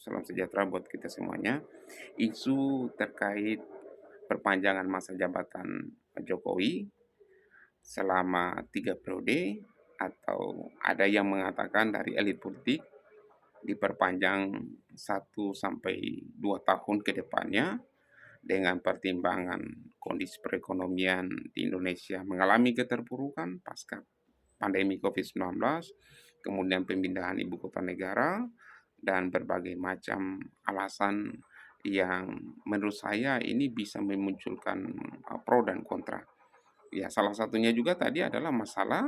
salam sejahtera buat kita semuanya. Isu terkait perpanjangan masa jabatan Pak Jokowi selama 3 periode atau ada yang mengatakan dari elit politik diperpanjang 1 sampai 2 tahun ke depannya dengan pertimbangan kondisi perekonomian di Indonesia mengalami keterpurukan pasca pandemi COVID-19, kemudian pemindahan ibu kota negara, dan berbagai macam alasan yang menurut saya ini bisa memunculkan pro dan kontra. Ya, salah satunya juga tadi adalah masalah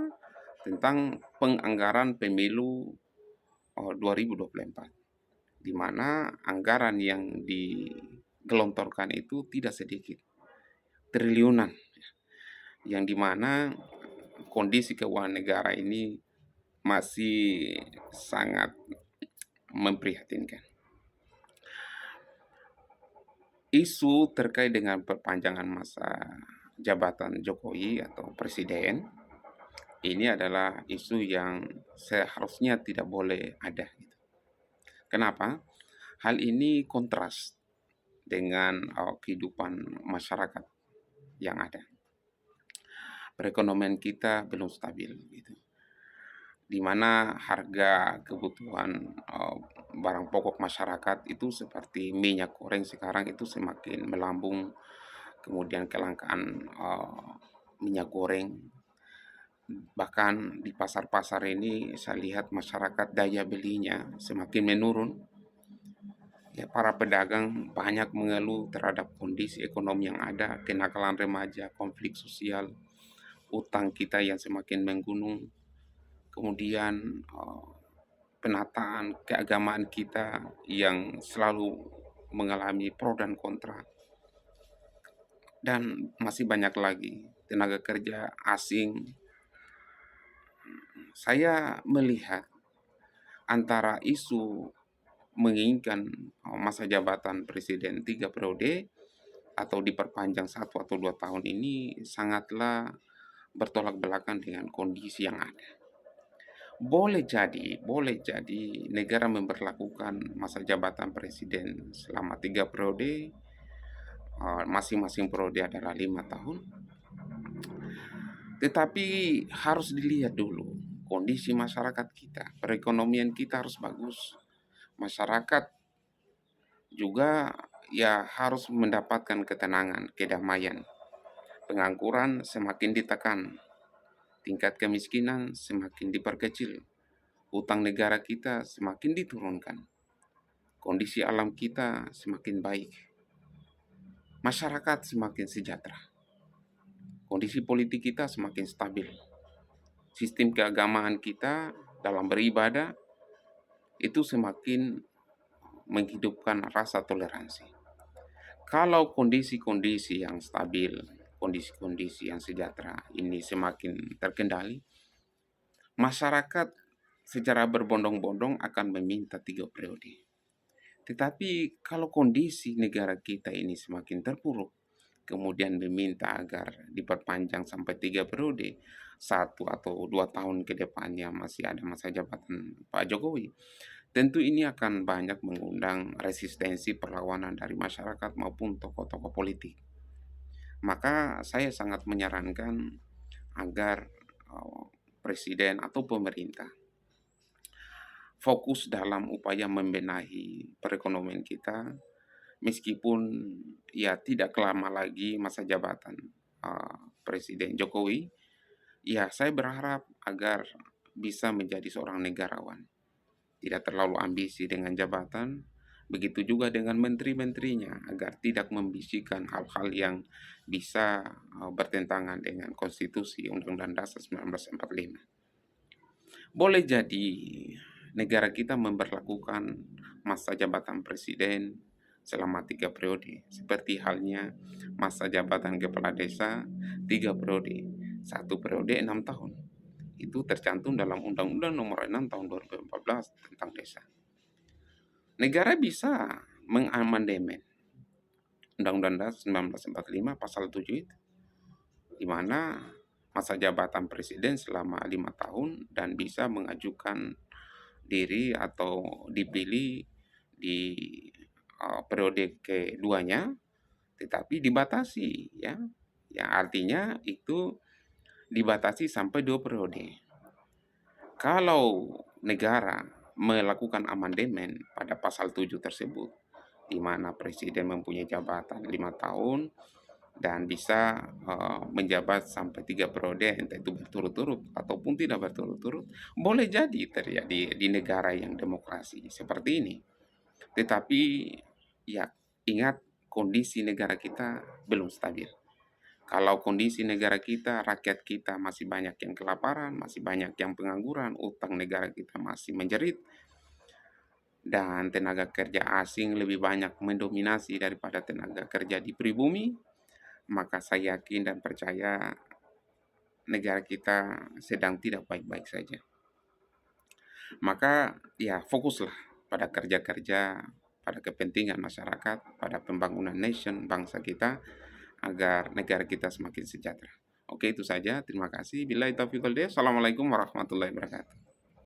tentang penganggaran pemilu 2024, di mana anggaran yang digelontorkan itu tidak sedikit, triliunan, yang di mana kondisi keuangan negara ini masih sangat memprihatinkan. Isu terkait dengan perpanjangan masa jabatan Jokowi atau presiden ini adalah isu yang seharusnya tidak boleh ada, gitu. Kenapa? Hal ini kontras dengan kehidupan masyarakat yang ada. Perekonomian kita belum stabil, gitu. Di mana harga kebutuhan barang pokok masyarakat itu seperti minyak goreng sekarang itu semakin melambung, kemudian kelangkaan minyak goreng. Bahkan di pasar-pasar ini saya lihat masyarakat daya belinya semakin menurun. Ya, para pedagang banyak mengeluh terhadap kondisi ekonomi yang ada, kenakalan remaja, konflik sosial, utang kita yang semakin menggunung, kemudian penataan keagamaan kita yang selalu mengalami pro dan kontra, dan masih banyak lagi tenaga kerja asing. Saya melihat antara isu menginginkan masa jabatan presiden 3 periode atau diperpanjang 1 atau 2 tahun ini sangatlah bertolak belakang dengan kondisi yang ada. Boleh jadi negara memperlakukan masa jabatan presiden selama 3 periode, masing-masing periode adalah 5 tahun. Tetapi harus dilihat dulu kondisi masyarakat kita, perekonomian kita harus bagus. Masyarakat juga ya harus mendapatkan ketenangan, kedamaian. Pengangguran semakin ditekan, tingkat kemiskinan semakin diperkecil, utang negara kita semakin diturunkan, kondisi alam kita semakin baik, masyarakat semakin sejahtera, kondisi politik kita semakin stabil, sistem keagamaan kita dalam beribadah itu semakin menghidupkan rasa toleransi. Kalau kondisi-kondisi yang stabil, kondisi-kondisi yang sejahtera ini semakin terkendali, masyarakat secara berbondong-bondong akan meminta 3 periode. Tetapi kalau kondisi negara kita ini semakin terpuruk, kemudian meminta agar diperpanjang sampai 3 periode, 1 atau 2 tahun ke depannya masih ada masa jabatan Pak Jokowi, tentu ini akan banyak mengundang resistensi perlawanan dari masyarakat maupun tokoh-tokoh politik. Maka saya sangat menyarankan agar presiden atau pemerintah fokus dalam upaya membenahi perekonomian kita, meskipun ya tidak lama lagi masa jabatan Presiden Jokowi. Ya, saya berharap agar bisa menjadi seorang negarawan, tidak terlalu ambisi dengan jabatan, begitu juga dengan menteri-menterinya agar tidak membisikkan hal-hal yang bisa bertentangan dengan konstitusi Undang-Undang Dasar 1945. Boleh jadi negara kita memperlakukan masa jabatan presiden selama 3 periode, seperti halnya masa jabatan kepala desa 3 periode, 1 periode 6 tahun. Itu tercantum dalam Undang-Undang Nomor 6 Tahun 2014 tentang desa. Negara bisa mengamandemen Undang-Undang Dasar 1945 pasal 7 itu, di mana masa jabatan presiden selama 5 tahun dan bisa mengajukan diri atau dipilih di periode keduanya, tetapi dibatasi ya. Yang artinya itu dibatasi sampai 2 periode. Kalau negara melakukan amandemen pada pasal 7 tersebut, di mana presiden mempunyai jabatan 5 tahun dan bisa menjabat sampai 3 periode, entah itu berturut-turut ataupun tidak berturut-turut, boleh jadi terjadi di negara yang demokrasi seperti ini. Tetapi ya ingat, kondisi negara kita belum stabil. Kalau kondisi negara kita, rakyat kita masih banyak yang kelaparan, masih banyak yang pengangguran, utang negara kita masih menjerit, dan tenaga kerja asing lebih banyak mendominasi daripada tenaga kerja di pribumi, maka saya yakin dan percaya negara kita sedang tidak baik-baik saja. Maka ya fokuslah pada kerja-kerja, pada kepentingan masyarakat, pada pembangunan nation, bangsa kita, agar negara kita semakin sejahtera. Oke, itu saja. Terima kasih. Billahi taufiq wal hidayah. Assalamualaikum warahmatullahi wabarakatuh.